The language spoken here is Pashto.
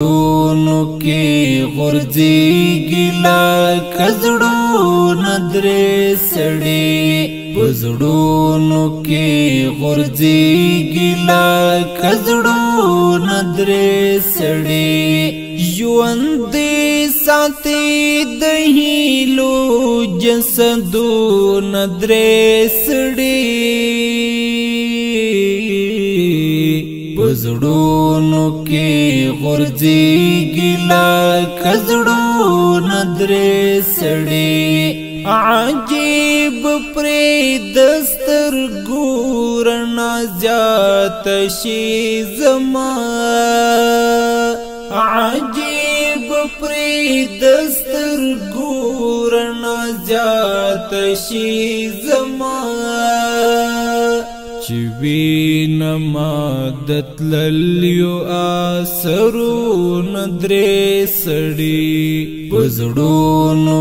زړونو کې غورځېږي لکه زړونه درې سړي په زړونو کې غورځېږي لکه زړونه درې سړي ژوند ساتي د هیلو جسدونه درې سړي زړونو کې غورځېږي لکه زړونه درې سړي عجیب پرې د سترګو رڼا زیاته شي زما عجیب پرې د سترګو رڼا زیاته شي زما چې وینما د تللیو آثرونه درې سړي په زړونو